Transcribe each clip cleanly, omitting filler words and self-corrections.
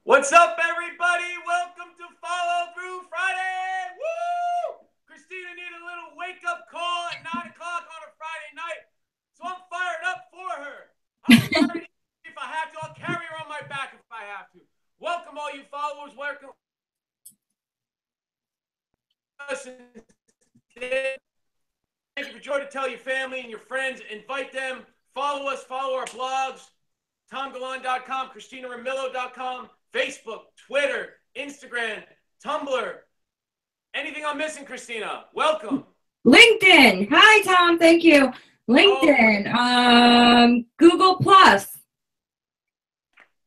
What's up, everybody? Welcome to Follow Through Friday. Woo! Christina needed a little wake-up call at 9 o'clock on a Friday night, so I'm fired up for her. I'm fired if I have to. I'll carry her on my back if I have to. Welcome, all you followers. Welcome. Thank you for joining. To tell your family and your friends. Invite them. Follow us. Follow our blogs. TomGallan.com, CristinaRamillo.com, Facebook, Twitter, Instagram, Tumblr. Anything I'm missing, Christina? Welcome. LinkedIn. Hi, Tom. Thank you. LinkedIn. Google Plus.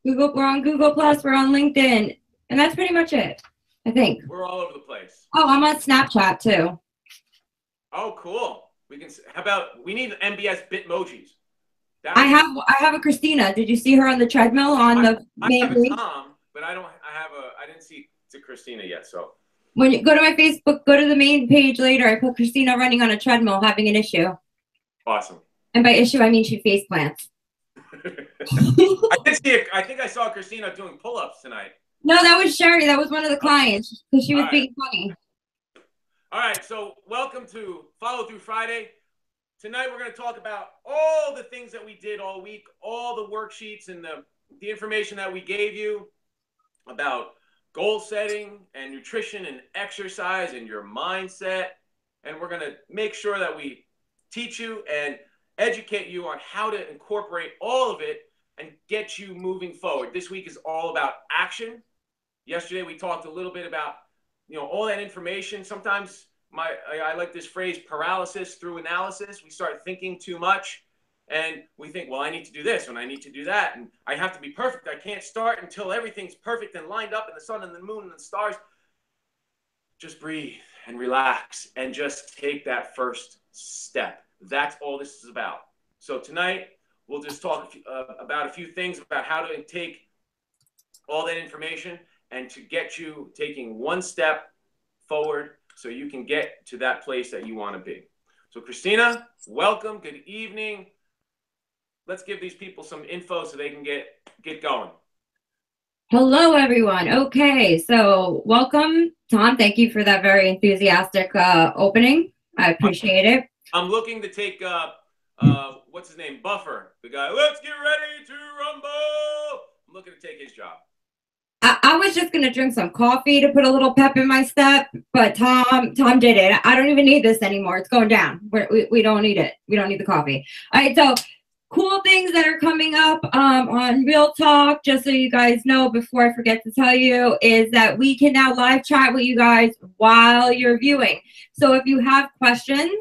We're on Google Plus. We're on LinkedIn, and that's pretty much it. I think we're all over the place. Oh, I'm on Snapchat too. Oh, cool. We can. How about we need MBS Bitmojis? I have a Cristina. Did you see her on the treadmill on the main page? I have a Tom, but I didn't see to Cristina yet. So when you go to my Facebook, go to the main page later. I put Cristina running on a treadmill having an issue. Awesome. And by issue, I mean she face plants. I did see it. I think I saw Cristina doing pull-ups tonight. No, that was Sherry. That was one of the clients because she was being funny. All right. So welcome to Follow Through Friday. Tonight, we're going to talk about all the things that we did all week, all the worksheets and the information that we gave you about goal setting and nutrition and exercise and your mindset. And we're going to make sure that we teach you and educate you on how to incorporate all of it and get you moving forward. This week is all about action. Yesterday, we talked a little bit about, all that information. Sometimes I like this phrase, paralysis through analysis. We start thinking too much and we think, well, I need to do this and I need to do that. And I have to be perfect. I can't start until everything's perfect and lined up and the sun and the moon and the stars. Just breathe and relax and just take that first step. That's all this is about. So tonight, we'll just talk about a few things about how to take all that information and to get you taking one step forward so you can get to that place that you want to be. So Cristina, welcome. Good evening. Let's give these people some info so they can get going. Hello, everyone. Okay, so welcome, Tom. Thank you for that very enthusiastic opening. I appreciate it. I'm looking to take, what's his name? Buffer, the guy, let's get ready to rumble. I'm looking to take his job. I was just going to drink some coffee to put a little pep in my step, but Tom did it. I don't even need this anymore. It's going down. We don't need it. We don't need the coffee. All right, so cool things that are coming up on Real Talk, just so you guys know before I forget to tell you, is that we can now live chat with you guys while you're viewing. So if you have questions,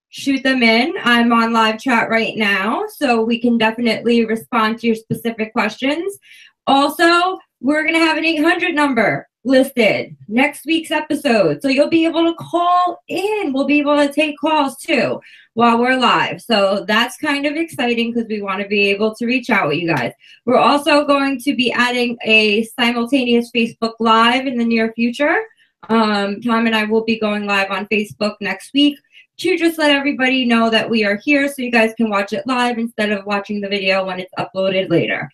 shoot them in. I'm on live chat right now, so we can definitely respond to your specific questions. Also, we're going to have an 800 number listed next week's episode. So you'll be able to call in. We'll be able to take calls too while we're live. So that's kind of exciting because we want to be able to reach out with you guys. We're also going to be adding a simultaneous Facebook Live in the near future. Tom and I will be going live on Facebook next week to just let everybody know that we are here so you guys can watch it live instead of watching the video when it's uploaded later.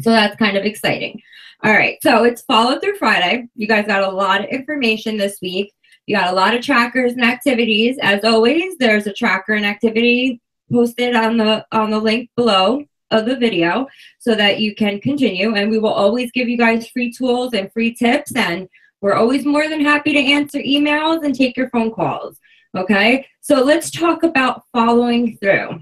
So that's kind of exciting. All right, so it's Follow Through Friday. You guys got a lot of information this week. You got a lot of trackers and activities. As always, there's a tracker and activity posted on the link below of the video so that you can continue. And we will always give you guys free tools and free tips. And we're always more than happy to answer emails and take your phone calls. Okay, so let's talk about following through.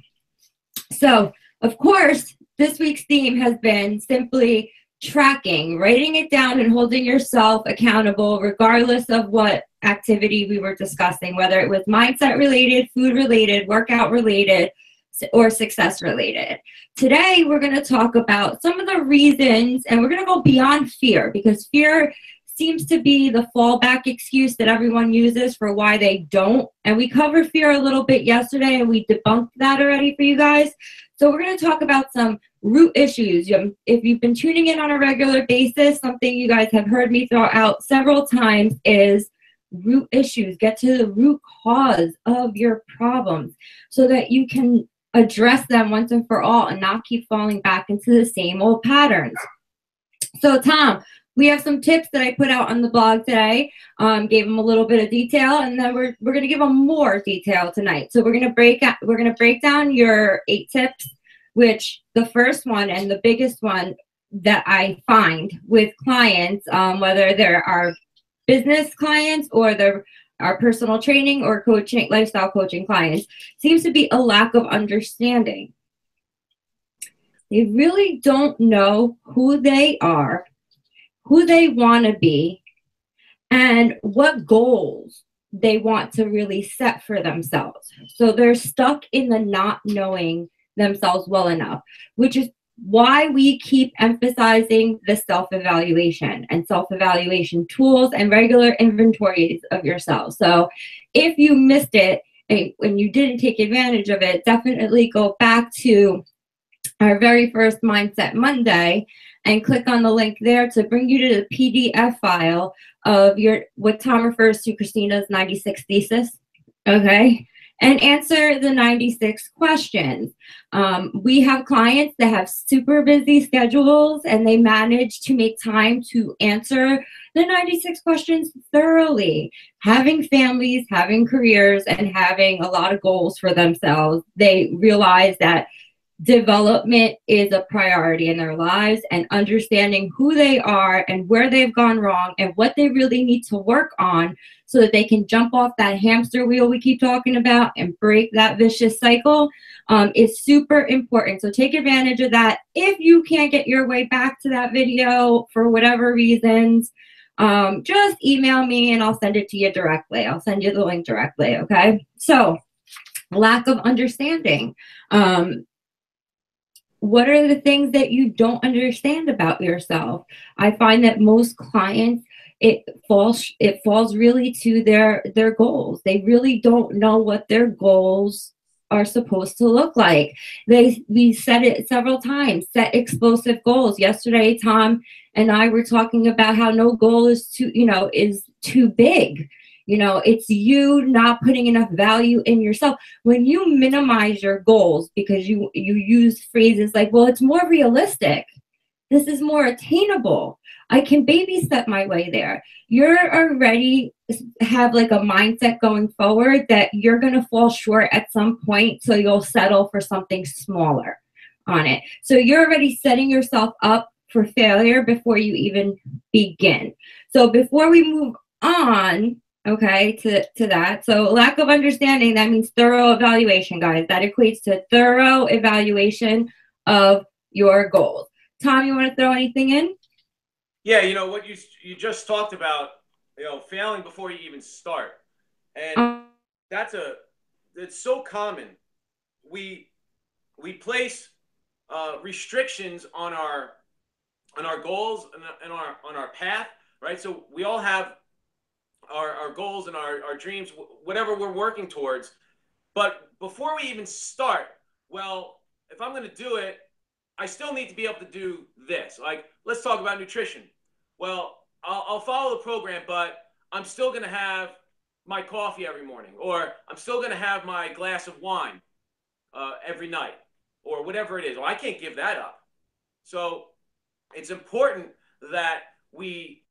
So, of course, this week's theme has been simply tracking, writing it down and holding yourself accountable regardless of what activity we were discussing, whether it was mindset related, food related, workout related, or success related. Today, we're going to talk about some of the reasons, and we're going to go beyond fear because fear seems to be the fallback excuse that everyone uses for why they don't. And we covered fear a little bit yesterday and we debunked that already for you guys. So we're going to talk about some root issues. If you've been tuning in on a regular basis, something you guys have heard me throw out several times is root issues. Get to the root cause of your problems so that you can address them once and for all and not keep falling back into the same old patterns. So Tom, we have some tips that I put out on the blog today. Gave them a little bit of detail, and then we're going to give them more detail tonight. So we're going to break down your 8 tips, which the first one and the biggest one that I find with clients, whether they're our business clients or they're our personal training or coaching, lifestyle coaching clients, seems to be a lack of understanding. They really don't know who they are, who they want to be, and what goals they want to really set for themselves. So they're stuck in the not knowing themselves well enough, which is why we keep emphasizing the self-evaluation and self-evaluation tools and regular inventories of yourself. So if you missed it and when you didn't take advantage of it, definitely go back to our very first Mindset Monday and click on the link there to bring you to the PDF file of your what Tom refers to Christina's 96 thesis. Okay. And answer the 96 questions. We have clients that have super busy schedules and they manage to make time to answer the 96 questions thoroughly. Having families, having careers, and having a lot of goals for themselves, they realize that development is a priority in their lives, and understanding who they are and where they've gone wrong and what they really need to work on so that they can jump off that hamster wheel we keep talking about and break that vicious cycle is super important. So take advantage of that. If you can't get your way back to that video for whatever reasons, just email me and I'll send it to you directly. I'll send you the link directly. Okay. So lack of understanding. What are the things that you don't understand about yourself? I find that most clients, it falls really to their goals. They really don't know what their goals are supposed to look like. We said it several times, set explosive goals. Yesterday, Tom and I were talking about how no goal is too big. It's you not putting enough value in yourself. When you minimize your goals because you use phrases like, well, it's more realistic. This is more attainable. I can baby step my way there. You're already have like a mindset going forward that you're going to fall short at some point. So you'll settle for something smaller on it. So you're already setting yourself up for failure before you even begin. So before we move on, okay, to that. So lack of understanding, that means thorough evaluation, guys. That equates to thorough evaluation of your goals. Tom, you want to throw anything in? Yeah, what you just talked about, failing before you even start. And it's so common. We place restrictions on our goals and on our path, right? So we all have our goals and our dreams, whatever we're working towards. But before we even start, well, if I'm going to do it, I still need to be able to do this. Like, let's talk about nutrition. Well, I'll follow the program, but I'm still going to have my coffee every morning, or I'm still going to have my glass of wine every night, or whatever it is. Well, I can't give that up. So it's important that we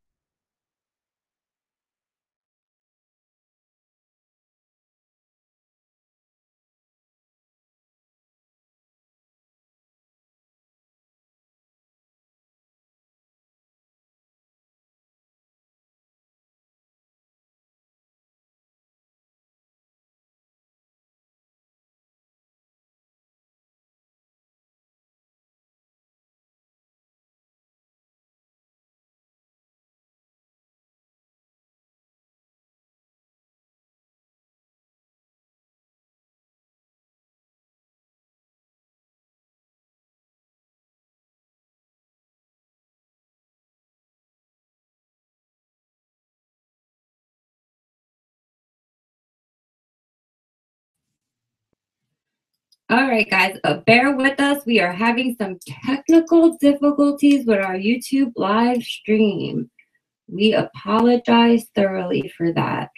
All right, guys, bear with us. We are having some technical difficulties with our YouTube live stream. We apologize thoroughly for that.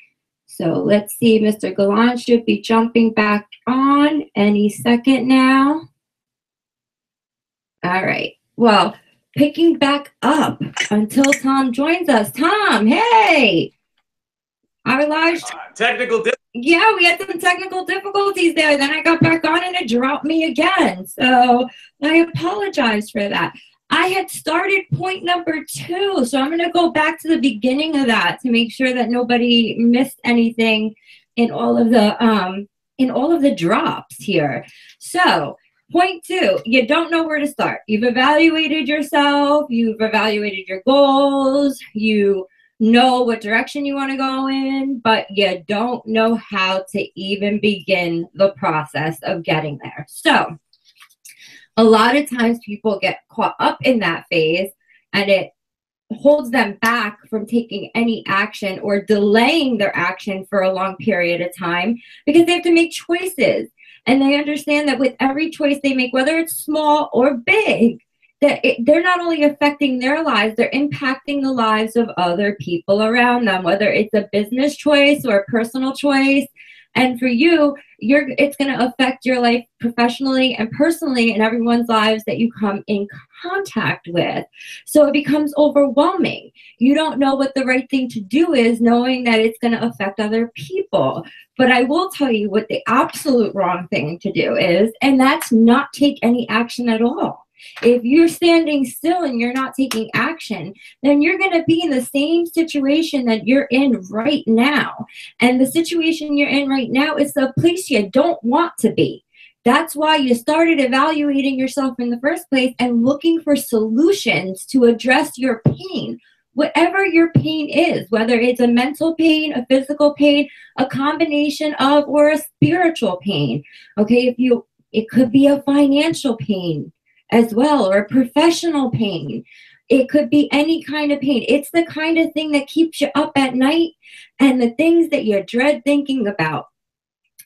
So let's see, Mr. Gallant should be jumping back on any second now. All right. Well, picking back up until Tom joins us. Tom, hey! I realized, Technical difficulty. yeah, we had some technical difficulties there. Then I got back on and it dropped me again. So I apologize for that. I had started point number 2, so I'm going to go back to the beginning of that to make sure that nobody missed anything in all of the drops here. So point 2, you don't know where to start. You've evaluated yourself, you've evaluated your goals, you know what direction you want to go in, but you don't know how to even begin the process of getting there. So a lot of times people get caught up in that phase and it holds them back from taking any action or delaying their action for a long period of time because they have to make choices. And they understand that with every choice they make, whether it's small or big, that they're not only affecting their lives, they're impacting the lives of other people around them, whether it's a business choice or a personal choice. And for you, it's going to affect your life professionally and personally and everyone's lives that you come in contact with. So it becomes overwhelming. You don't know what the right thing to do is, knowing that it's going to affect other people. But I will tell you what the absolute wrong thing to do is, and that's not take any action at all. If you're standing still and you're not taking action, then you're going to be in the same situation that you're in right now. And the situation you're in right now is the place you don't want to be. That's why you started evaluating yourself in the first place and looking for solutions to address your pain. Whatever your pain is, whether it's a mental pain, a physical pain, a combination of, or a spiritual pain. Okay, it could be a financial pain as well, or a professional pain. It could be any kind of pain. It's the kind of thing that keeps you up at night and the things that you dread thinking about.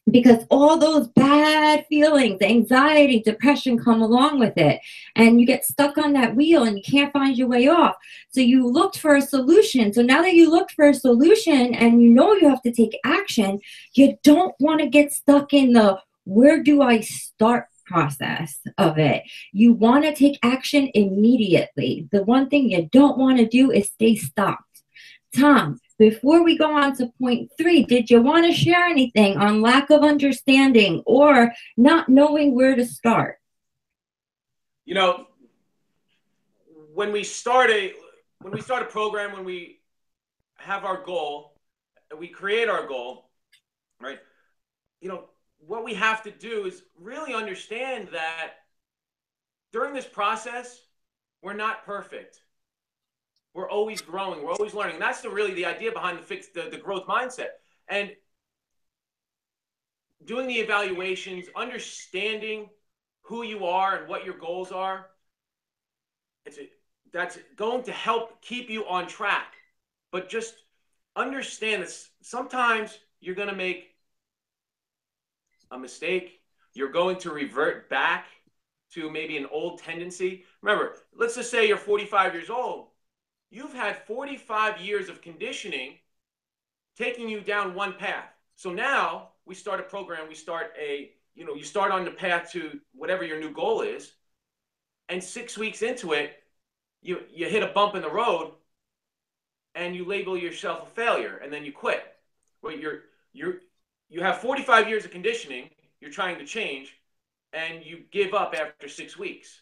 Because all those bad feelings, anxiety, depression come along with it. And you get stuck on that wheel and you can't find your way off. So you looked for a solution. So now that you looked for a solution and you know you have to take action, you don't want to get stuck in the where do I start process of it. You want to take action immediately. The one thing you don't want to do is stay stopped. Tom, before we go on to point 3, did you want to share anything on lack of understanding or not knowing where to start? You know, when we start a program, when we have our goal, we create our goal, right? You know, what we have to do is really understand that during this process, we're not perfect. We're always growing. We're always learning. And that's really the idea behind the growth mindset. And doing the evaluations, understanding who you are and what your goals are, that's going to help keep you on track. But just understand that sometimes you're going to make a mistake. You're going to revert back to maybe an old tendency. Remember, let's just say you're 45 years old. You've had 45 years of conditioning taking you down one path. So now we start a program, you start on the path to whatever your new goal is. And 6 weeks into it, you hit a bump in the road and you label yourself a failure and then you quit. Well, you have 45 years of conditioning, you're trying to change, and you give up after 6 weeks,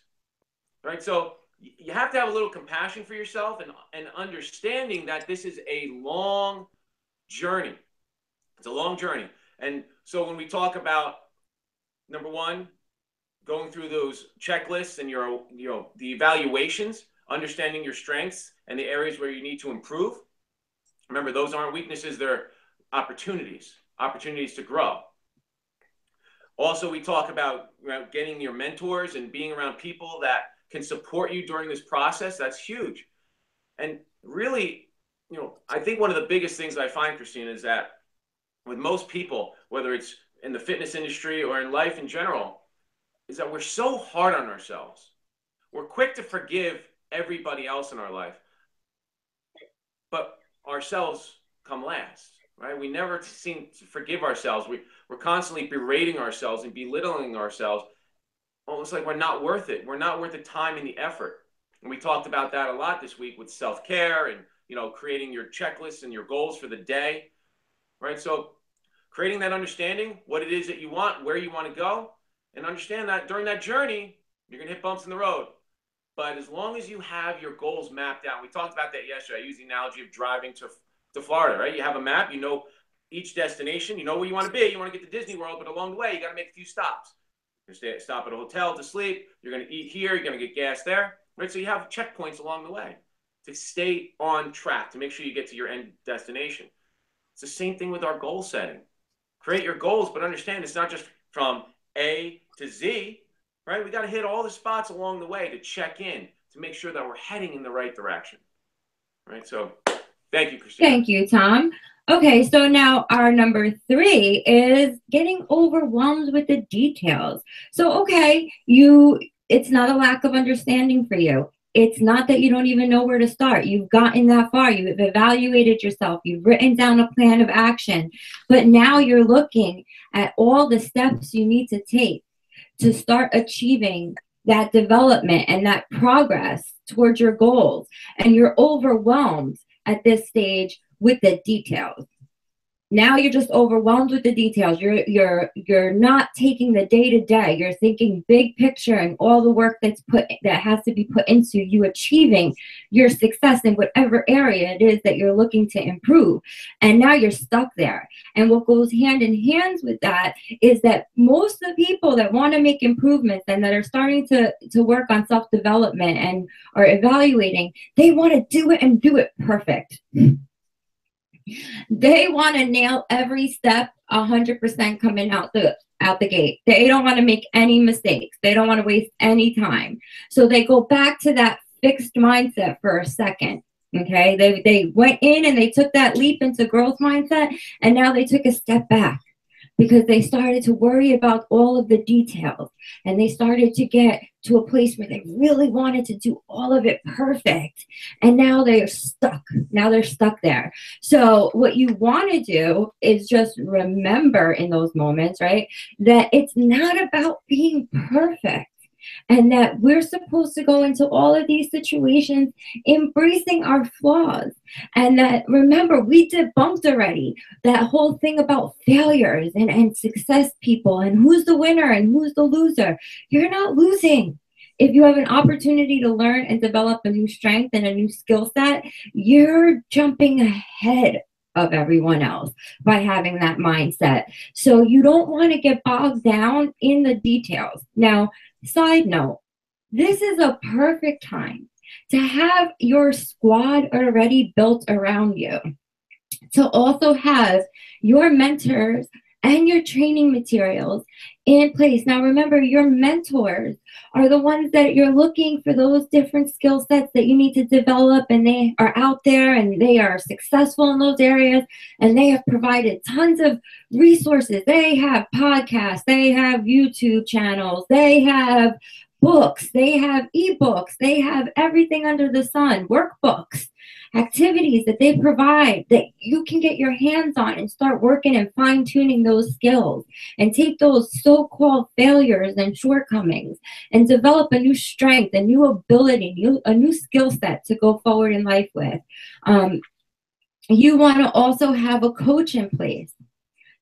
right? So you have to have a little compassion for yourself and understanding that this is a long journey. It's a long journey. And so when we talk about, number one, going through those checklists and the evaluations, understanding your strengths and the areas where you need to improve. Remember, those aren't weaknesses, they're opportunities to grow. Also, we talk about getting your mentors and being around people that can support you during this process. That's huge. And really, I think one of the biggest things I find, Cristina, is that with most people, whether it's in the fitness industry or in life in general, is that we're so hard on ourselves. We're quick to forgive everybody else in our life, but ourselves come last, right? We never seem to forgive ourselves. We're constantly berating ourselves and belittling ourselves, almost like we're not worth it. We're not worth the time and the effort. And we talked about that a lot this week with self-care and, creating your checklists and your goals for the day, right? So creating that understanding, what it is that you want, where you want to go, and understand that during that journey, you're going to hit bumps in the road. But as long as you have your goals mapped out, we talked about that yesterday. I used the analogy of driving to Florida, right? You have a map, you know each destination, you know where you want to be. You want to get to Disney World, but along the way, you got to make a few stops. You're going to stop at a hotel to sleep. You're going to eat here. You're going to get gas there, right? So you have checkpoints along the way to stay on track, to make sure you get to your end destination. It's the same thing with our goal setting. Create your goals, but understand it's not just from A to Z, right? We got to hit all the spots along the way to check in, to make sure that we're heading in the right direction, right? So thank you, Cristina. Thank you, Tom. Okay, so now our number 3 is getting overwhelmed with the details. So, okay, it's not a lack of understanding for you. It's not that you don't even know where to start. You've gotten that far. You've evaluated yourself. You've written down a plan of action. But now you're looking at all the steps you need to take to start achieving that development and that progress towards your goals. And you're overwhelmed at this stage with the details. Now you're just overwhelmed with the details. You're not taking the day to day. You're thinking big picture and all the work that has to be put into you achieving your success in whatever area it is that you're looking to improve. And now you're stuck there. And what goes hand in hand with that is that most of the people that want to make improvements and that are starting to work on self-development and are evaluating, they want to do it and do it perfect. They want to nail every step 100% coming out the gate. They don't want to make any mistakes. They don't want to waste any time. So they go back to that fixed mindset for a second. Okay, they went in and they took that leap into growth mindset, and now they took a step back because they started to worry about all of the details, and they started to get to a place where they really wanted to do all of it perfect. And now they're stuck. Now they're stuck there. So what you want to do is just remember in those moments, right, that it's not about being perfect. And that we're supposed to go into all of these situations embracing our flaws. And that, remember, we debunked already that whole thing about failures and success people and who's the winner and who's the loser. You're not losing. If you have an opportunity to learn and develop a new strength and a new skill set, you're jumping ahead of everyone else by having that mindset. So you don't want to get bogged down in the details. Now, side note, this is a perfect time to have your squad already built around you, to also have your mentors and your training materials in place. Now, remember, your mentors are the ones that you're looking for those different skill sets that you need to develop, and they are out there and they are successful in those areas, and they have provided tons of resources. They have podcasts, they have YouTube channels, they have books, they have ebooks, they have everything under the sun, workbooks, activities that they provide that you can get your hands on and start working and fine-tuning those skills and take those so-called failures and shortcomings and develop a new strength, a new ability, a new skill set to go forward in life with. You want to also have a coach in place,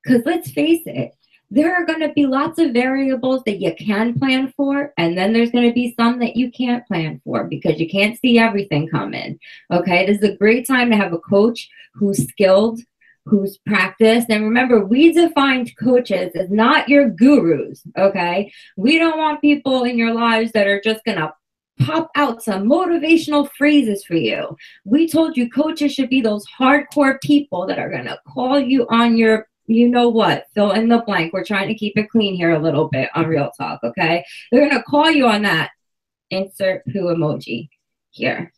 because let's face it, there are going to be lots of variables that you can plan for, and then there's going to be some that you can't plan for because you can't see everything coming. Okay, this is a great time to have a coach who's skilled, who's practiced. And remember, we defined coaches as not your gurus. Okay, we don't want people in your lives that are just going to pop out some motivational phrases for you. We told you coaches should be those hardcore people that are going to call you on your, you know what, fill in the blank. We're trying to keep it clean here a little bit on Real Talk, okay? They're going to call you on that. Insert poo emoji here,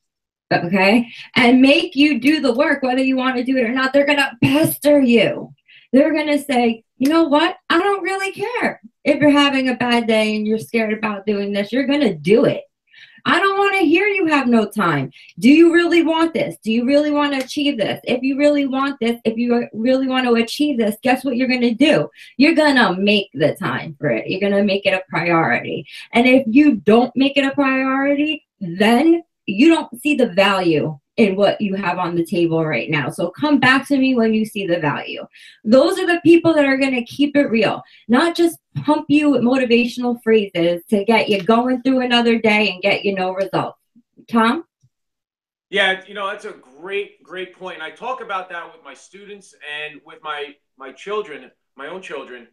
okay? And make you do the work, whether you want to do it or not. They're going to pester you. They're going to say, you know what? I don't really care. If you're having a bad day and you're scared about doing this, you're going to do it. I don't want to hear you have no time. Do you really want this? Do you really want to achieve this? If you really want this, if you really want to achieve this, guess what you're going to do? You're going to make the time for it. You're going to make it a priority. And if you don't make it a priority, then you don't see the value in what you have on the table right now. So come back to me when you see the value. Those are the people that are going to keep it real, not just pump you with motivational phrases to get you going through another day and get you no results. Tom? Yeah, that's a great point. And I talk about that with my students and with my children, my own children.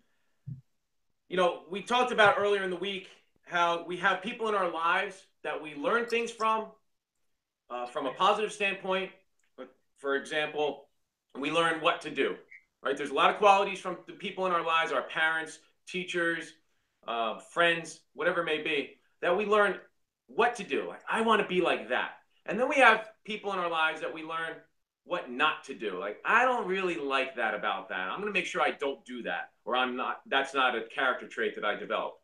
We talked about earlier in the week how we have people in our lives that we learn things from a positive standpoint. For example, we learn what to do, right? There's a lot of qualities from the people in our lives, our parents, teachers, friends, whatever it may be, that we learn what to do. Like, I want to be like that. And then we have people in our lives that we learn what not to do. Like, I don't really like that about that. I'm going to make sure I don't do that, or that's not a character trait that I develop.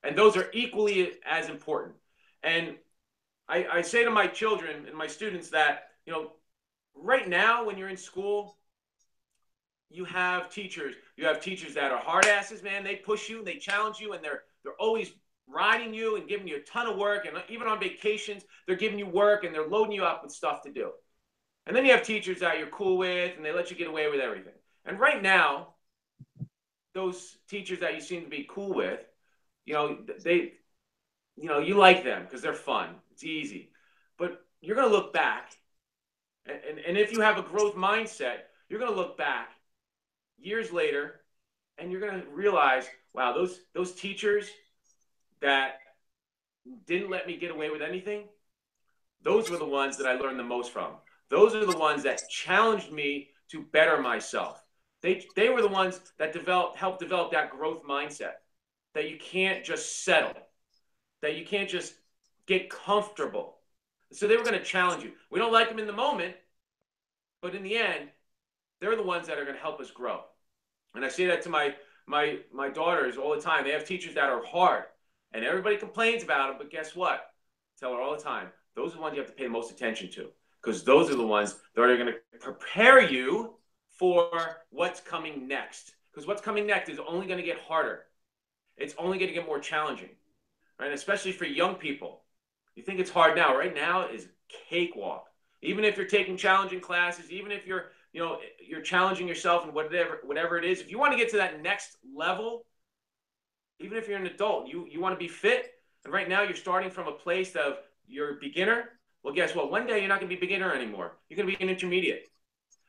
And those are equally as important. And I say to my children and my students that, right now when you're in school, you have teachers that are hard asses, man. They push you, they challenge you, and they're always riding you and giving you a ton of work. And even on vacations, they're giving you work and they're loading you up with stuff to do. And then you have teachers that you're cool with and they let you get away with everything. And right now, those teachers that you seem to be cool with, you like them because they're fun. It's easy. But you're going to look back, and if you have a growth mindset, you're going to look back years later, and you're going to realize, wow, those teachers that didn't let me get away with anything, those were the ones that I learned the most from. Those are the ones that challenged me to better myself. They were the ones that helped develop that growth mindset, that you can't just settle, that you can't just get comfortable. So they were going to challenge you. We don't like them in the moment, but in the end, they're the ones that are going to help us grow. And I say that to my daughters all the time. They have teachers that are hard, and everybody complains about them, but guess what? I tell her all the time, those are the ones you have to pay the most attention to, because those are the ones that are going to prepare you for what's coming next. Because what's coming next is only going to get harder. It's only going to get more challenging, right? And especially for young people. You think it's hard now. Right now is cakewalk. Even if you're taking challenging classes, even if you're challenging yourself in whatever it is, if you want to get to that next level, even if you're an adult, you want to be fit, and right now you're starting from a place of you're a beginner. Well, guess what? One day you're not going to be a beginner anymore. You're going to be an intermediate.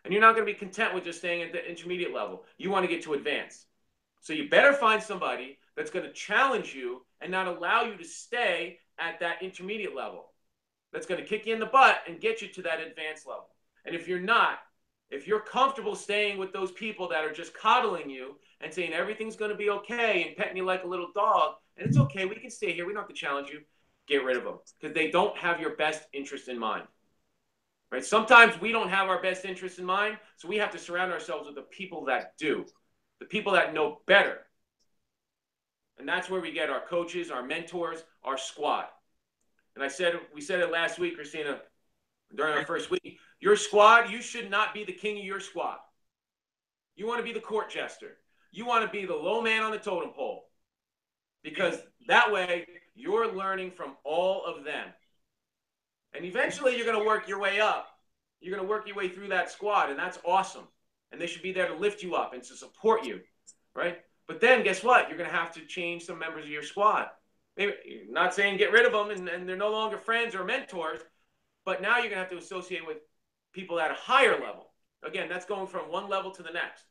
And you're not going to be content with just staying at the intermediate level. You want to get to advanced. So you better find somebody that's going to challenge you and not allow you to stay at that intermediate level. That's going to kick you in the butt and get you to that advanced level. And if you're comfortable staying with those people that are just coddling you and saying everything's going to be okay and petting you like a little dog, and it's okay, we can stay here, we don't have to challenge you, get rid of them, because they don't have your best interest in mind. Right? Sometimes we don't have our best interest in mind, so we have to surround ourselves with the people that do, the people that know better. And that's where we get our coaches, our mentors, our squad. And we said it last week, Cristina, during our first week. Your squad, you should not be the king of your squad. You want to be the court jester. You want to be the low man on the totem pole. Because that way, you're learning from all of them. And eventually, you're going to work your way up. You're going to work your way through that squad, and that's awesome. And they should be there to lift you up and to support you, right? But then, guess what? You're going to have to change some members of your squad. Maybe, not saying get rid of them and they're no longer friends or mentors, but now you're going to have to associate with people at a higher level. Again, that's going from one level to the next.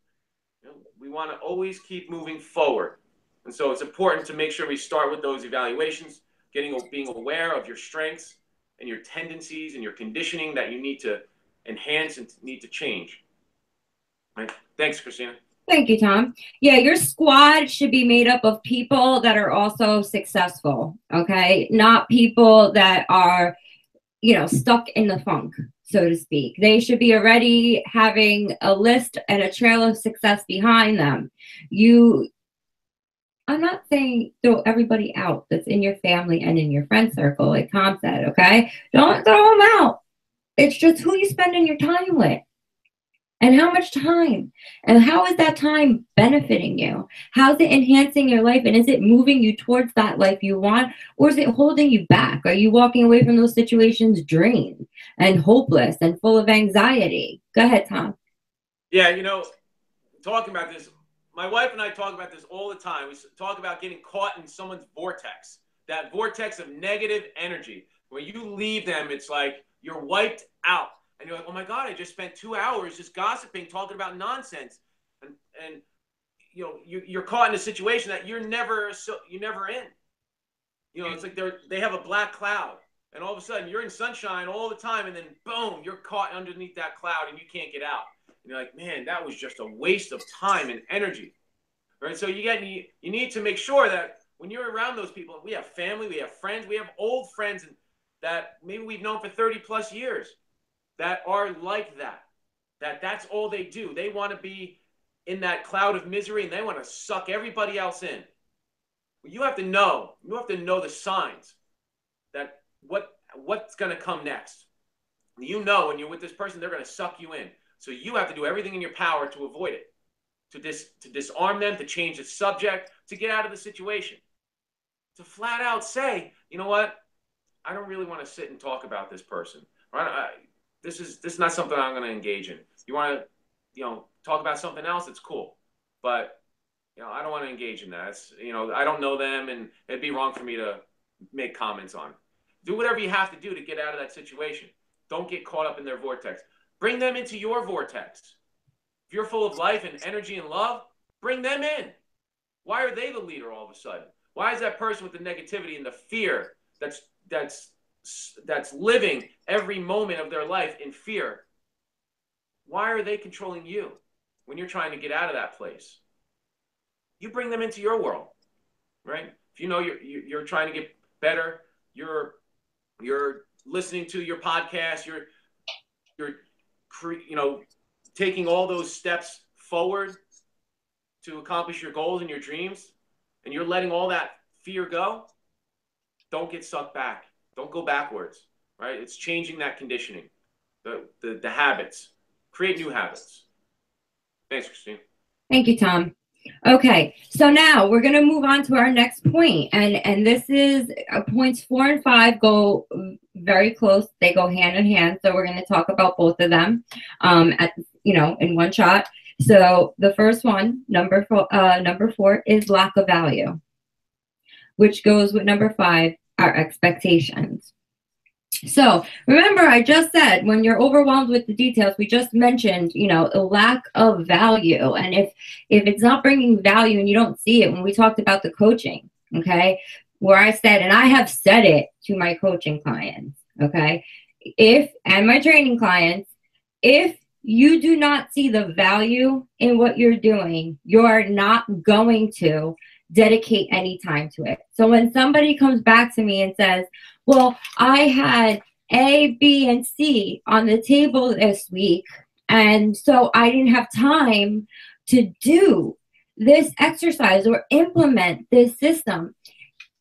We want to always keep moving forward. And so it's important to make sure we start with those evaluations, being aware of your strengths and your tendencies and your conditioning that you need to enhance and need to change. Right? Thanks, Cristina. Thank you, Tom. Yeah, your squad should be made up of people that are also successful, okay? Not people that are, stuck in the funk, so to speak. They should be already having a list and a trail of success behind them. I'm not saying throw everybody out that's in your family and in your friend circle, like Tom said, okay? Don't throw them out. It's just who you spending your time with. And how much time? And how is that time benefiting you? How's it enhancing your life? And is it moving you towards that life you want? Or is it holding you back? Are you walking away from those situations drained and hopeless and full of anxiety? Go ahead, Tom. Yeah, you know, talking about this, my wife and I talk about this all the time. We talk about getting caught in someone's vortex, that vortex of negative energy. When you leave them, it's like you're wiped out. And you're like, oh my God, I just spent 2 hours just gossiping, talking about nonsense. And you know, you're caught in a situation that you're never in. You know, it's like they have a black cloud. And all of a sudden you're in sunshine all the time, and then boom, you're caught underneath that cloud and you can't get out. And you're like, man, that was just a waste of time and energy. Right? So you need to make sure that when you're around those people, we have family, we have friends, we have old friends that maybe we've known for 30 plus years that are like that. That's all they do. They want to be in that cloud of misery, and they want to suck everybody else in. Well, you have to know the signs that what's going to come next. You know when you're with this person, they're going to suck you in. So you have to do everything in your power to avoid it, to disarm them, to change the subject, to get out of the situation, to flat out say, you know what, I don't really want to sit and talk about this person. This is not something I'm going to engage in. You want to, you know, talk about something else, it's cool, but you know, I don't want to engage in that. It's, you know, I don't know them, and it'd be wrong for me to make comments on. Do whatever you have to do to get out of that situation. Don't get caught up in their vortex. Bring them into your vortex. If you're full of life and energy and love, bring them in. Why are they the leader all of a sudden? Why is that person with the negativity and the fear that's living every moment of their life in fear? Why are they controlling you when you're trying to get out of that place? You bring them into your world, right? If you know you're trying to get better, you're listening to your podcast, you're you know, taking all those steps forward to accomplish your goals and your dreams, and you're letting all that fear go, don't get sucked back. Don't go backwards, right? It's changing that conditioning, the habits. Create new habits. Thanks, Christine. Thank you, Tom. Okay, so now we're going to move on to our next point, and this is points 4 and 5 go very close. They go hand in hand, so we're going to talk about both of them in one shot. So the first one, number 4, is lack of value, which goes with number 5, our expectations. So remember, I just said when you're overwhelmed with the details, we just mentioned, you know, a lack of value. And if it's not bringing value and you don't see it, when we talked about the coaching, okay, where I said, and I have said it to my coaching clients, okay, and my training clients, if you do not see the value in what you're doing, you're not going to dedicate any time to it. So when somebody comes back to me and says, well, I had A, B, and C on the table this week, and so I didn't have time to do this exercise or implement this system.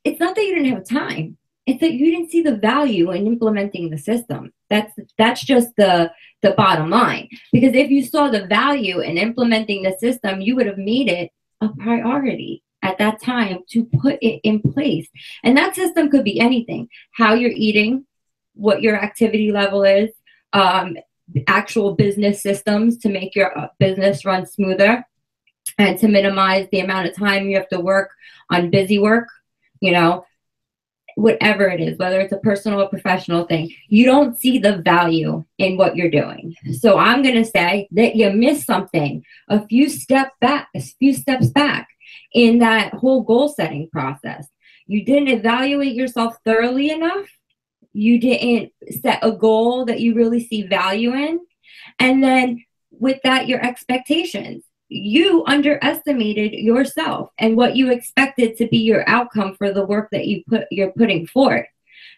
It's not that you didn't have time. It's that you didn't see the value in implementing the system. That's just the bottom line. Because if you saw the value in implementing the system, you would have made it a priority at that time to put it in place. And that system could be anything: how you're eating, what your activity level is, actual business systems to make your business run smoother and to minimize the amount of time you have to work on busy work, you know, whatever it is, whether it's a personal or professional thing. You don't see the value in what you're doing. So I'm going to say that you missed something a few steps back in that whole goal setting process. You didn't evaluate yourself thoroughly enough. You didn't set a goal that you really see value in. And then with that, your expectations. You underestimated yourself and what you expected to be your outcome for the work that you're putting forth.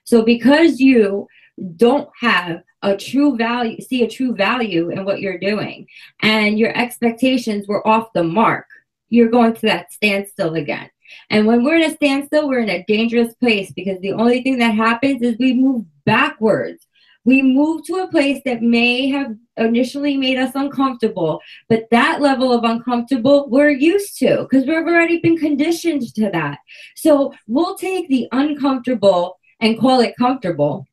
So because you don't have see a true value in what you're doing, and your expectations were off the mark, you're going to that standstill again. And when we're in a standstill, we're in a dangerous place, because the only thing that happens is we move backwards. We move to a place that may have initially made us uncomfortable, but that level of uncomfortable we're used to because we've already been conditioned to that. So we'll take the uncomfortable and call it comfortable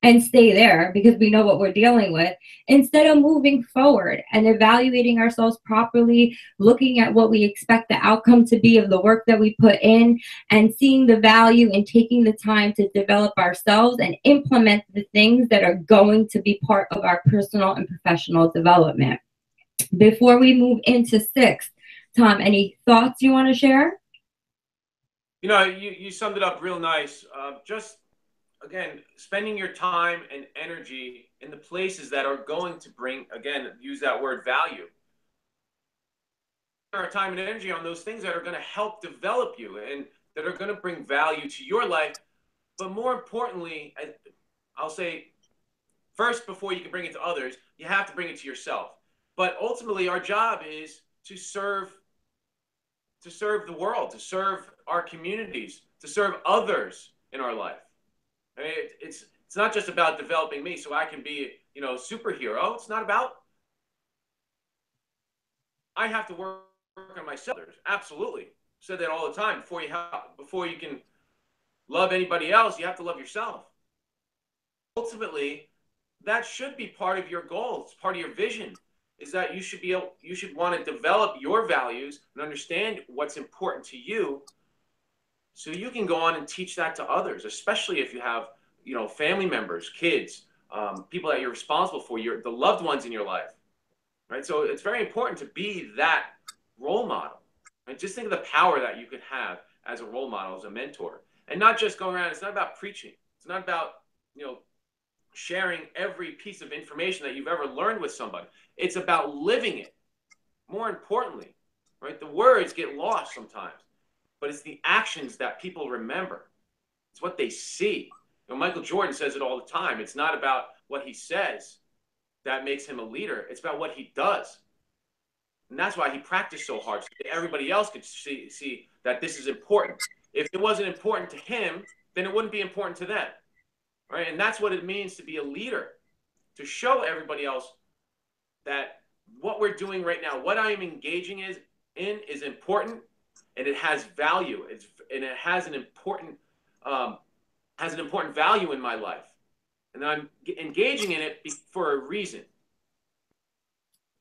and stay there because we know what we're dealing with, instead of moving forward and evaluating ourselves properly, looking at what we expect the outcome to be of the work that we put in, and seeing the value and taking the time to develop ourselves and implement the things that are going to be part of our personal and professional development. Before we move into 6, Tom, any thoughts you want to share? You summed it up real nice. Just again, spending your time and energy in the places that are going to bring, again, use that word value. Our time and energy on those things that are going to help develop you and that are going to bring value to your life. But more importantly, I'll say first, before you can bring it to others, you have to bring it to yourself. But ultimately, our job is to serve the world, to serve our communities, to serve others in our life. I mean, it's not just about developing me so I can be, superhero. It's not about. I have to work on myself. Absolutely, said that all the time. Before you can love anybody else, you have to love yourself. Ultimately, that should be part of your goals, part of your vision. Is that you should want to develop your values and understand what's important to you, so you can go on and teach that to others, especially if you have, family members, kids, people that you're responsible for, the loved ones in your life, right? So it's very important to be that role model. And just think of the power that you could have as a role model, as a mentor, and not just going around. It's not about preaching. It's not about, sharing every piece of information that you've ever learned with somebody. It's about living it. More importantly, right? The words get lost sometimes, but it's the actions that people remember. It's what they see. Michael Jordan says it all the time. It's not about what he says that makes him a leader. It's about what he does. And that's why he practiced so hard, so that everybody else could see that this is important. If it wasn't important to him, then it wouldn't be important to them. Right? And that's what it means to be a leader, to show everybody else that what we're doing right now, what I am engaging in is important, and it has value. And it has an important value in my life, and I'm engaging in it for a reason.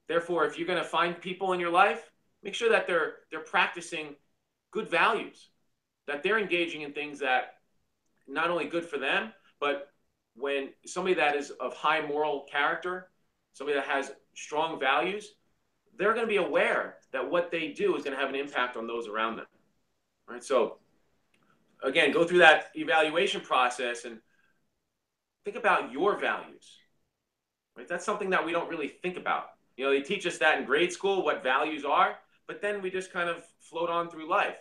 Therefore, if you're going to find people in your life, make sure that they're practicing good values, that they're engaging in things that not only good for them, but when somebody that is of high moral character, somebody that has strong values, they're going to be aware that what they do is going to have an impact on those around them. Right? So again, go through that evaluation process and think about your values. Right? That's something that we don't really think about. They teach us that in grade school, what values are, but then we just kind of float on through life.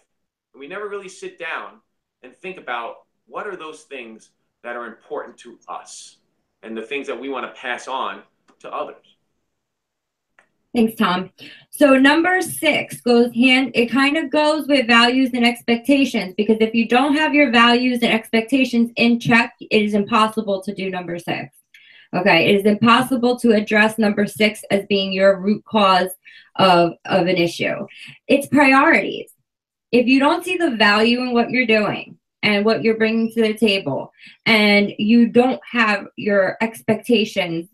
And we never really sit down and think about what are those things that are important to us and the things that we want to pass on to others. Thanks, Tom. So number 6 it kind of goes with values and expectations, because if you don't have your values and expectations in check, it is impossible to do number 6. Okay, it is impossible to address number 6 as being your root cause of an issue. It's priorities. If you don't see the value in what you're doing and what you're bringing to the table, and you don't have your expectations,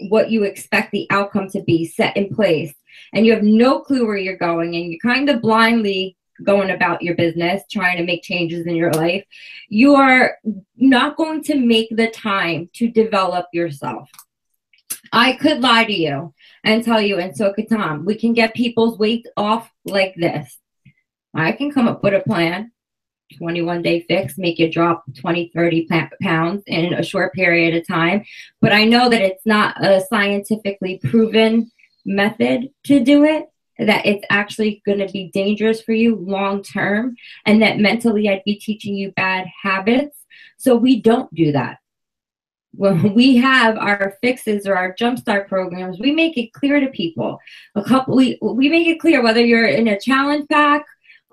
what you expect the outcome to be set in place, and you have no clue where you're going, and you're kind of blindly going about your business, trying to make changes in your life, you are not going to make the time to develop yourself. I could lie to you and tell you, and so could Tom, we can get people's weight off like this. I can come up with a plan, 21-day fix, make you drop 20, 30 pounds in a short period of time. But I know that it's not a scientifically proven method to do it, that it's actually going to be dangerous for you long term, and that mentally I'd be teaching you bad habits. So we don't do that. When we have our fixes or our jumpstart programs, we make it clear to people. We make it clear whether you're in a challenge pack,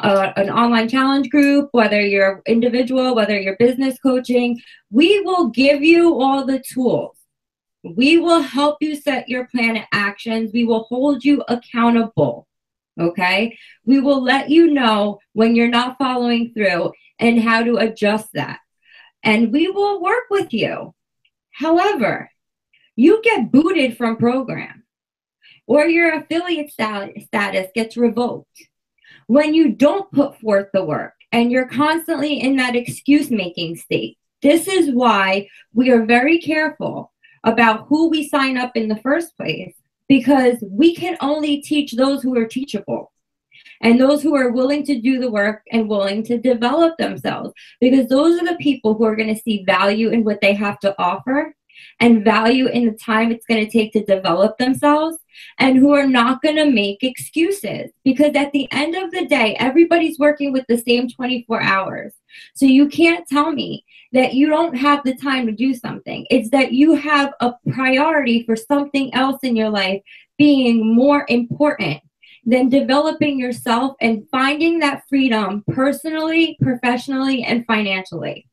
an online challenge group, whether you're individual, whether you're business coaching, we will give you all the tools We will help you set your plan of actions. We will hold you accountable. Okay. We will let you know when you're not following through and how to adjust that. And we will work with you. However, you get booted from program or your affiliate status gets revoked when you don't put forth the work and you're constantly in that excuse making state. This is why we are very careful about who we sign up in the first place, because we can only teach those who are teachable and those who are willing to do the work and willing to develop themselves, because those are the people who are going to see value in what they have to offer and value in the time it's going to take to develop themselves, and who are not going to make excuses, because at the end of the day, everybody's working with the same 24 hours. So you can't tell me that you don't have the time to do something. It's that you have a priority for something else in your life being more important than developing yourself and finding that freedom personally, professionally, and financially.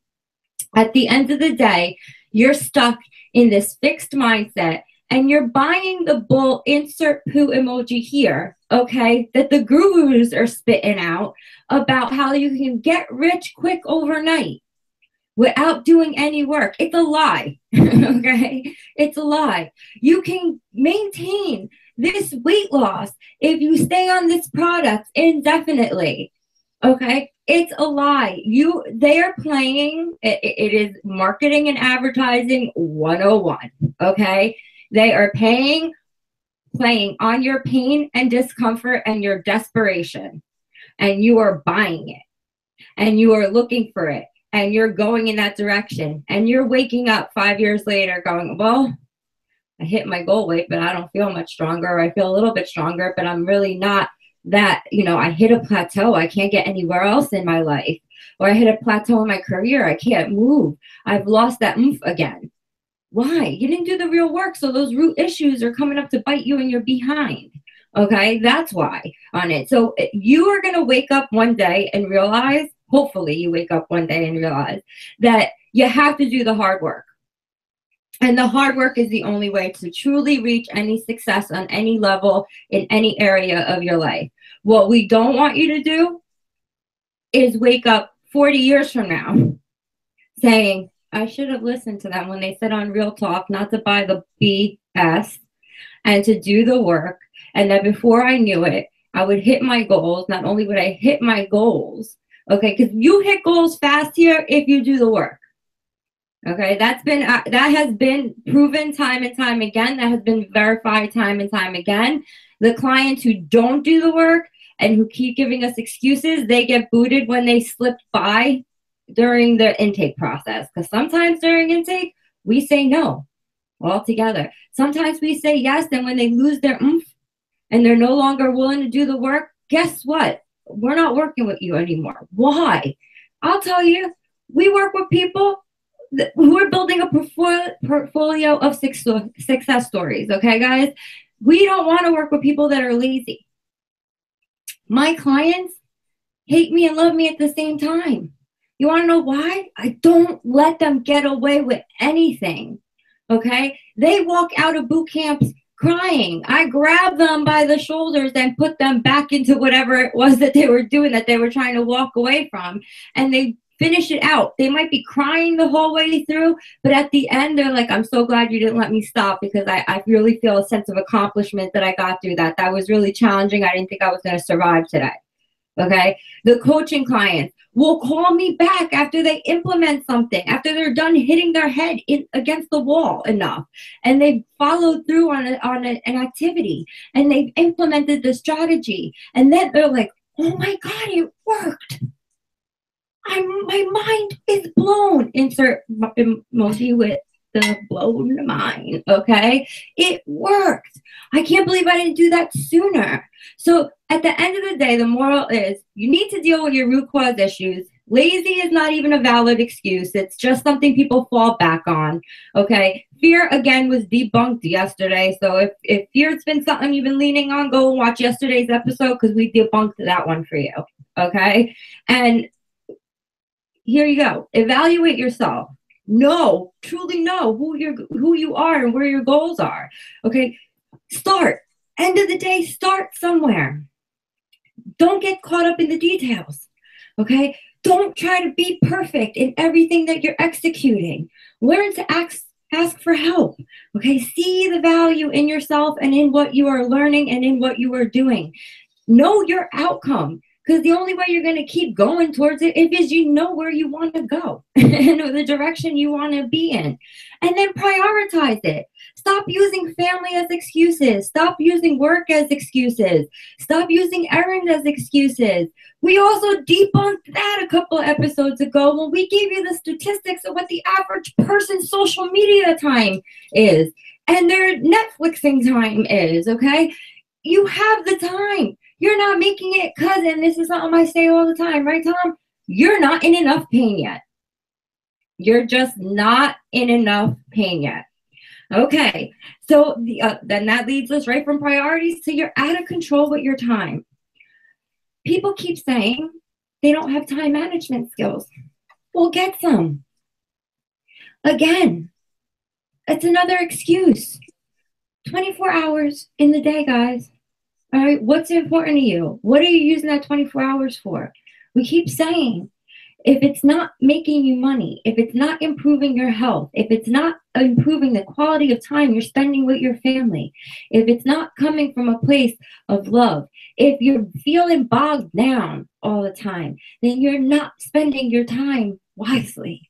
At the end of the day, you're stuck in this fixed mindset and you're buying the bull, insert poo emoji here, okay, that the gurus are spitting out about how you can get rich quick overnight without doing any work. It's a lie, okay? It's a lie. You can maintain this weight loss if you stay on this product indefinitely, okay? It's a lie. They are playing, it is marketing and advertising 101, okay? They are playing on your pain and discomfort and your desperation, and you are buying it, and you are looking for it, and you're going in that direction, and you're waking up 5 years later going, well, I hit my goal weight, but I don't feel much stronger. I feel a little bit stronger, but I'm really not that, I hit a plateau. I can't get anywhere else in my life. Or I hit a plateau in my career. I can't move. I've lost that oomph again. Why? You didn't do the real work. So those root issues are coming up to bite you and you're behind. Okay, that's why on it. So you are going to wake up one day and realize, hopefully you wake up one day and realize that you have to do the hard work. And the hard work is the only way to truly reach any success on any level in any area of your life. What we don't want you to do is wake up 40 years from now saying, I should have listened to them when they said on Real Talk not to buy the BS and to do the work. And that before I knew it, I would hit my goals. Not only would I hit my goals, okay, because you hit goals fast here if you do the work. Okay, that has been proven time and time again. That has been verified time and time again. The clients who don't do the work and who keep giving us excuses, they get booted when they slip by during the intake process. Because sometimes during intake, we say no altogether. Sometimes we say yes, and when they lose their oomph and they're no longer willing to do the work, guess what? We're not working with you anymore. Why? I'll tell you, we work with people who are building a portfolio of success stories, okay, guys? We don't want to work with people that are lazy. My clients hate me and love me at the same time. You want to know why? I don't let them get away with anything, okay? They walk out of boot camps crying. I grab them by the shoulders and put them back into whatever it was that they were doing, that they were trying to walk away from, and they finish it out. They might be crying the whole way through, but at the end, they're like, I'm so glad you didn't let me stop, because I really feel a sense of accomplishment that I got through that. That was really challenging. I didn't think I was going to survive today. Okay. The coaching clients will call me back after they implement something, after they're done hitting their head against the wall enough, and they've followed through on an activity, and they've implemented the strategy. And then they're like, oh my God, it worked. My mind is blown. Insert emoji with the blown mind, okay? It worked. I can't believe I didn't do that sooner. So at the end of the day, the moral is you need to deal with your root cause issues. Lazy is not even a valid excuse. It's just something people fall back on, okay? Fear, again, was debunked yesterday. So if fear's been something you've been leaning on, go and watch yesterday's episode, because we debunked that one for you, okay? And here you go. Evaluate yourself. truly know who you are and where your goals are. Okay, start. End of the day, start somewhere. Don't get caught up in the details. Okay, don't try to be perfect in everything that you're executing. Learn to ask for help. Okay, see the value in yourself and in what you are learning and in what you are doing. Know your outcome, because the only way you're going to keep going towards it is you know where you want to go and the direction you want to be in, and then prioritize it. Stop using family as excuses. Stop using work as excuses. Stop using errands as excuses. We also debunked that a couple episodes ago when we gave you the statistics of what the average person's social media time is and their Netflixing time is. Okay, you have the time. You're not making it, cousin. This is something I say all the time, right, Tom? You're not in enough pain yet. You're just not in enough pain yet. Okay, so then that leads us right from priorities to you're out of control with your time. People keep saying they don't have time management skills. Well, get some. Again, it's another excuse. 24 hours in the day, guys. All right, what's important to you? What are you using that 24 hours for? We keep saying, if it's not making you money, if it's not improving your health, if it's not improving the quality of time you're spending with your family, if it's not coming from a place of love, if you're feeling bogged down all the time, then you're not spending your time wisely.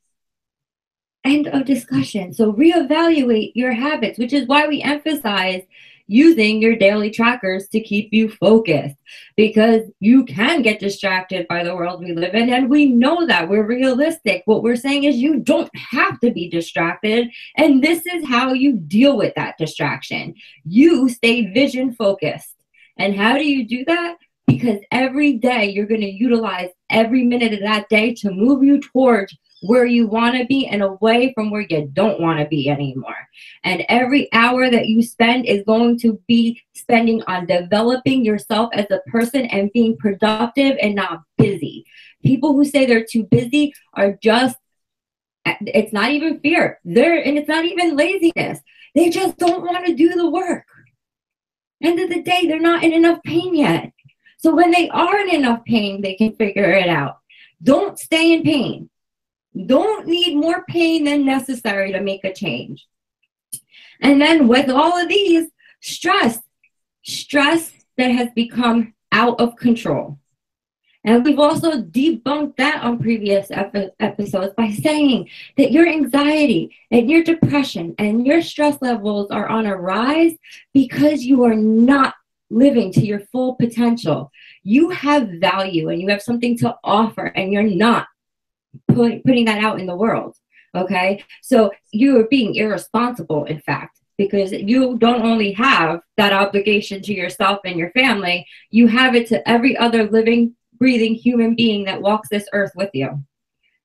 End of discussion. So reevaluate your habits, which is why we emphasize using your daily trackers to keep you focused, because you can get distracted by the world we live in, and we know that. We're realistic. What we're saying is you don't have to be distracted, and this is how you deal with that distraction. You stay vision focused. And how do you do that? Because every day you're going to utilize every minute of that day to move you towards where you want to be and away from where you don't want to be anymore. And every hour that you spend is going to be spending on developing yourself as a person and being productive and not busy. People who say they're too busy are just, it's not even fear. And it's not even laziness. They just don't want to do the work. End of the day, they're not in enough pain yet. So when they are in enough pain, they can figure it out. Don't stay in pain. Don't need more pain than necessary to make a change. And then with all of these, stress that has become out of control. And we've also debunked that on previous episodes by saying that your anxiety and your depression and your stress levels are on a rise because you are not living to your full potential. You have value and you have something to offer, and you're not putting that out in the world. Okay, so you are being irresponsible, in fact, because you don't only have that obligation to yourself and your family, you have it to every other living, breathing human being that walks this earth with you.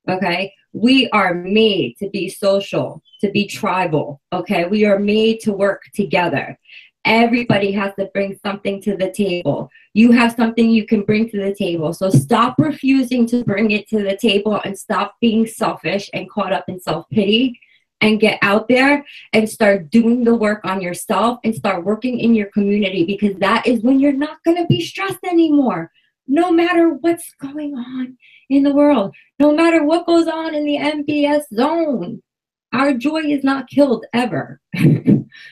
Okay, we are made to be social, to be tribal. Okay, we are made to work together. Everybody has to bring something to the table. You have something you can bring to the table. So stop refusing to bring it to the table and stop being selfish and caught up in self-pity, and get out there and start doing the work on yourself and start working in your community, because that is when you're not going to be stressed anymore. No matter what's going on in the world, no matter what goes on in the MBS zone, our joy is not killed ever.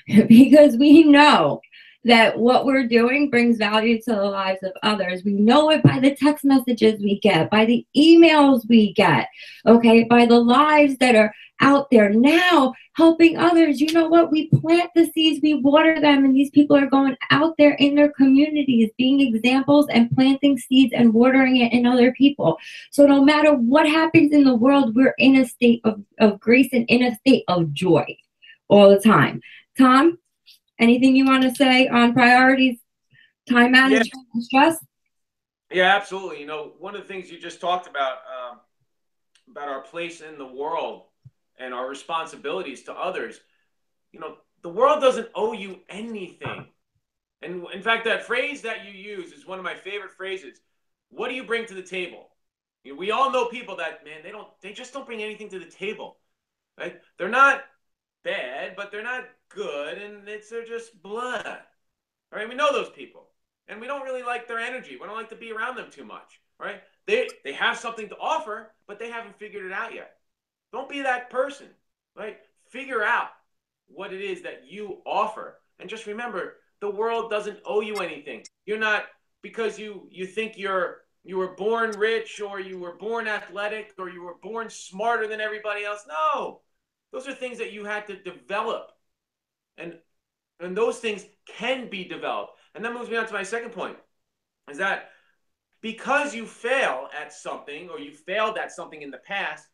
Because we know that what we're doing brings value to the lives of others. We know it by the text messages we get, by the emails we get, okay, by the lives that are out there now helping others. You know what? We plant the seeds, we water them, and these people are going out there in their communities, being examples and planting seeds and watering it in other people. So no matter what happens in the world, we're in a state of grace and in a state of joy all the time. Tom, anything you want to say on priorities, time management, and stress? Yeah, absolutely. One of the things you just talked about our place in the world and our responsibilities to others. The world doesn't owe you anything. And in fact, that phrase that you use is one of my favorite phrases. What do you bring to the table? We all know people that, man, they just don't bring anything to the table. right? They're not bad, but they're not good, and they're just blah. Right? We know those people, and we don't really like their energy. We don't like to be around them too much. Right? They have something to offer, but they haven't figured it out yet. Don't be that person. Right? Figure out what it is that you offer, and just remember, the world doesn't owe you anything. You're not because you think you were born rich or you were born athletic or you were born smarter than everybody else. No, those are things that you had to develop, and those things can be developed. And that moves me on to my second point, is that because you fail at something or you failed at something in the past,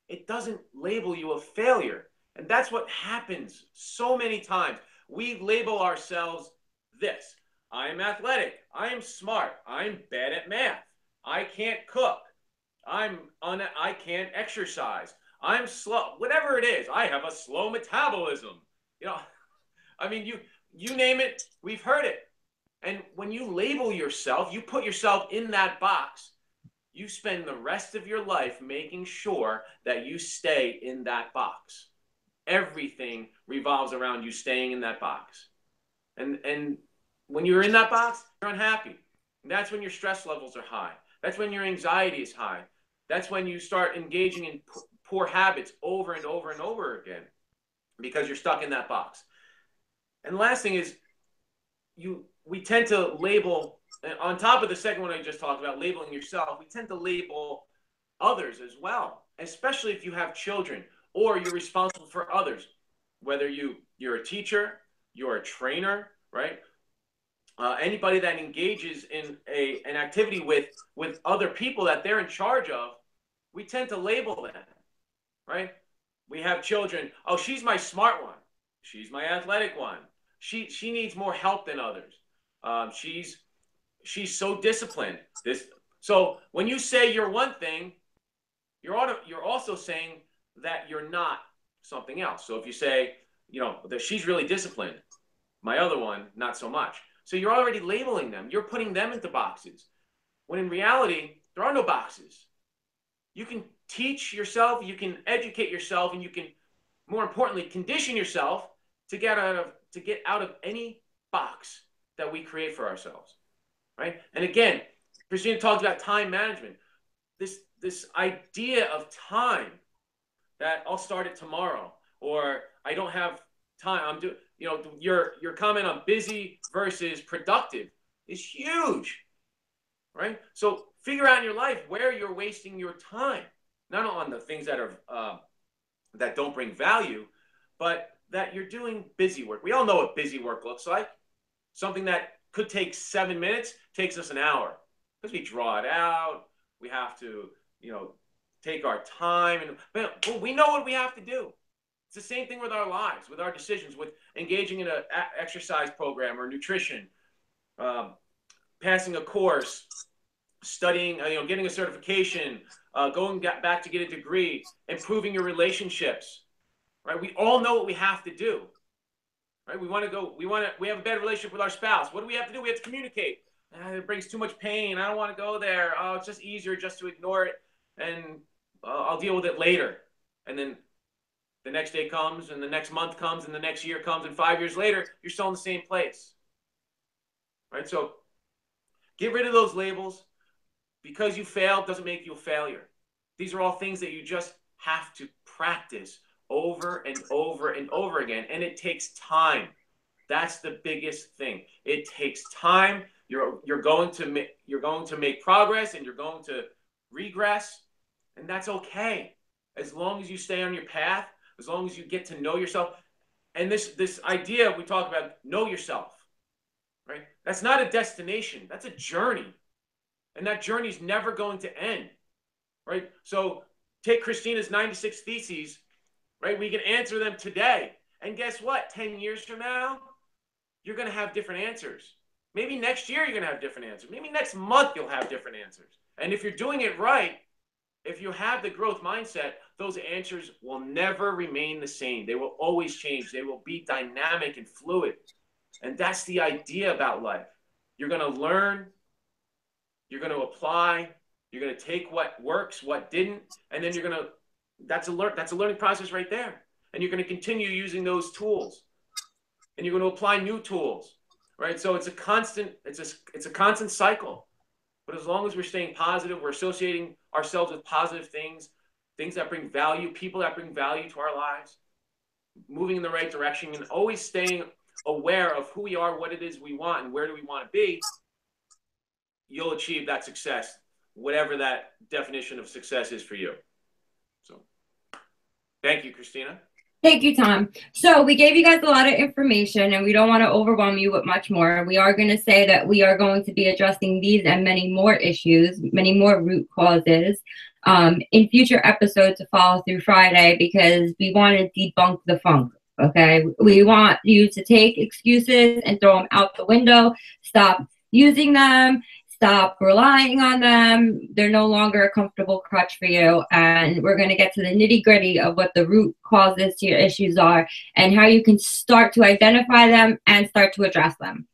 it doesn't label you a failure. And that's what happens so many times. We label ourselves this: I am athletic, I am smart, I'm bad at math, I can't cook, I can't exercise, I'm slow, whatever it is, I have a slow metabolism. You know, I mean, you name it, we've heard it. And when you label yourself, you put yourself in that box, you spend the rest of your life making sure that you stay in that box. Everything revolves around you staying in that box. And when you're in that box, you're unhappy. And that's when your stress levels are high. That's when your anxiety is high. That's when you start engaging in poor habits over and over and over again because you're stuck in that box. And the last thing is, we tend to label, on top of the second one I just talked about, labeling yourself, we tend to label others as well, especially if you have children or you're responsible for others, whether you're a teacher, you're a trainer, right? Anybody that engages in an activity with other people that they're in charge of, we tend to label them, right? We have children. Oh, she's my smart one. She's my athletic one. She needs more help than others. She's so disciplined. So when you say you're one thing, you're also saying that you're not something else. So if you say, that she's really disciplined, my other one not so much. So you're already labeling them. You're putting them into boxes. When in reality, there are no boxes. You can teach yourself, you can educate yourself, and you can, more importantly, condition yourself to get out of any box that we create for ourselves, right? And again, Cristina talked about time management. This idea of time, that I'll start it tomorrow, or I don't have time. Your comment on busy versus productive is huge, right? So figure out in your life where you're wasting your time, not on the things that are that don't bring value, but that you're doing busy work. We all know what busy work looks like. Something that could take 7 minutes takes us an hour because we draw it out. We have to, take our time, but we know what we have to do. It's the same thing with our lives, with our decisions, with engaging in an exercise program or nutrition, passing a course, studying, getting a certification, going back to get a degree, improving your relationships, right? We all know what we have to do, right? We have a bad relationship with our spouse. What do we have to do? We have to communicate. It brings too much pain. I don't want to go there. Oh, it's just easier just to ignore it, and I'll deal with it later. And then the next day comes, and the next month comes, and the next year comes, and 5 years later, you're still in the same place, right? So get rid of those labels. Because you failed doesn't make you a failure. These are all things that you just have to practice over and over and over again, and it takes time. That's the biggest thing. It takes time. You're going to make progress, and you're going to regress, and that's okay. As long as you stay on your path, as long as you get to know yourself. And this idea we talk about, know yourself, right? That's not a destination. That's a journey. And that journey is never going to end, right? So take Christina's 96 theses, right? We can answer them today. And guess what? 10 years from now, you're going to have different answers. Maybe next year, you're going to have different answers. Maybe next month, you'll have different answers. And if you're doing it right, if you have the growth mindset, those answers will never remain the same. They will always change. They will be dynamic and fluid. And that's the idea about life. You're going to learn. You're going to apply, you're going to take what works, what didn't, and then you're going to That's a learning process right there. And you're going to continue using those tools, and you're going to apply new tools, right? So it's a constant cycle. But as long as we're staying positive, we're associating ourselves with positive things, things that bring value, people that bring value to our lives, moving in the right direction, and always staying aware of who we are, what it is we want, and where do we want to be, you'll achieve that success, whatever that definition of success is for you. So thank you, Cristina. Thank you, Tom. So we gave you guys a lot of information, and we don't want to overwhelm you with much more. We are going to say that we are going to be addressing these and many more issues, many more root causes in future episodes to Follow Through Friday, because we want to debunk the funk. Okay, we want you to take excuses and throw them out the window. Stop using them. Stop relying on them. They're no longer a comfortable crutch for you. And we're going to get to the nitty gritty of what the root causes to your issues are and how you can start to identify them and start to address them.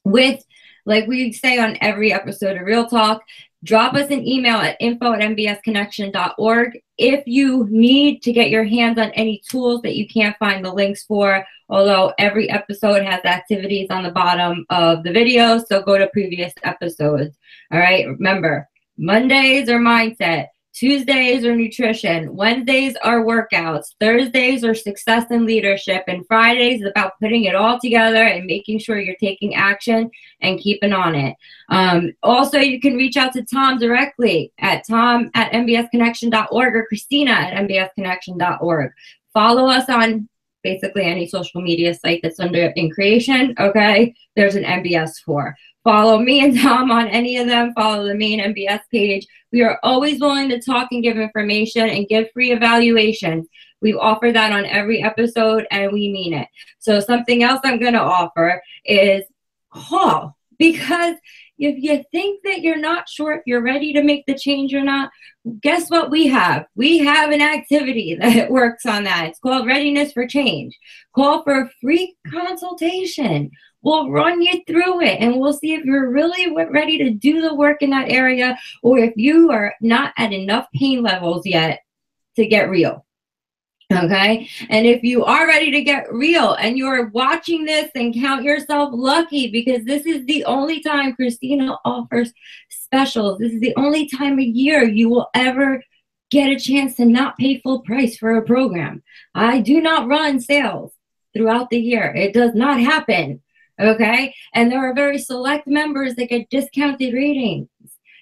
With, like we say on every episode of Real Talk, drop us an email at info@mbsconnection.org if you need to get your hands on any tools that you can't find the links for, although every episode has activities on the bottom of the video, so go to previous episodes. All right, remember, Mondays are mindset, Tuesdays are nutrition, Wednesdays are workouts, Thursdays are success and leadership, and Fridays is about putting it all together and making sure you're taking action and keeping on it. Also, you can reach out to Tom directly at tom@mbsconnection.org or Cristina@mbsconnection.org. Follow us on basically any social media site that's under in creation. Okay, there's an MBS for. Follow me and Tom on any of them. Follow the main MBS page. We are always willing to talk and give information and give free evaluations. We offer that on every episode, and we mean it. So something else I'm going to offer is call, because if you think that you're not sure if you're ready to make the change or not, guess what we have? We have an activity that works on that. It's called Readiness for Change. Call for a free consultation. We'll run you through it, and we'll see if you're really ready to do the work in that area, or if you are not at enough pain levels yet to get real. Okay, and if you are ready to get real and you're watching this, and count yourself lucky, because this is the only time Cristina offers specials. This is the only time of year you will ever get a chance to not pay full price for a program. I do not run sales throughout the year. It does not happen. Okay, and there are very select members that get discounted ratings,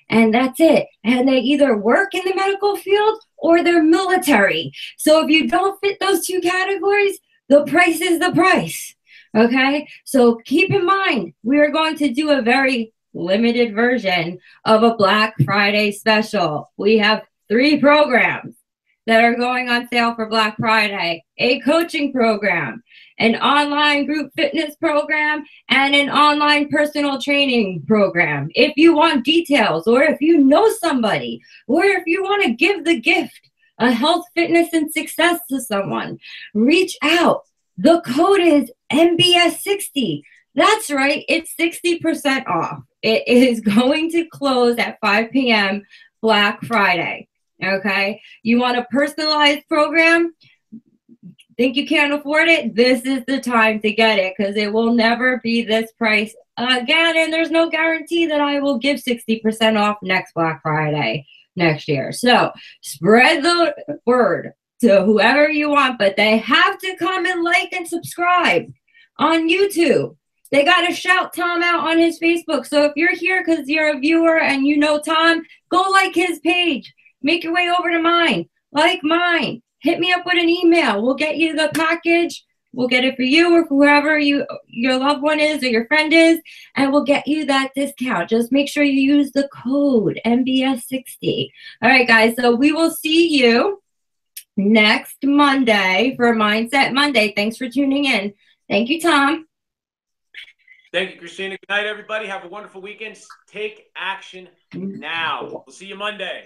and that's it. And they either work in the medical field or they're military. So if you don't fit those two categories, the price is the price. Okay, so keep in mind, we are going to do a very limited version of a Black Friday special. We have 3 programs that are going on sale for Black Friday: a coaching program, an online group fitness program, and an online personal training program. If you want details, or if you know somebody, or if you want to give the gift of health, fitness, and success to someone, reach out. The code is MBS60. That's right, it's 60% off. It is going to close at 5 p.m. Black Friday. Okay, you want a personalized program? Think you can't afford it? This is the time to get it, because it will never be this price again, and there's no guarantee that I will give 60% off next Black Friday next year. So spread the word to whoever you want, but they have to come and like and subscribe on YouTube. They got to shout Tom out on his Facebook. So if you're here because you're a viewer and you know Tom, go like his page. Make your way over to mine. Like mine. Hit me up with an email. We'll get you the package. We'll get it for you or for whoever your loved one is or your friend is, and we'll get you that discount. Just make sure you use the code MBS60. All right, guys. So we will see you next Monday for Mindset Monday. Thanks for tuning in. Thank you, Tom. Thank you, Cristina. Good night, everybody. Have a wonderful weekend. Take action now. We'll see you Monday.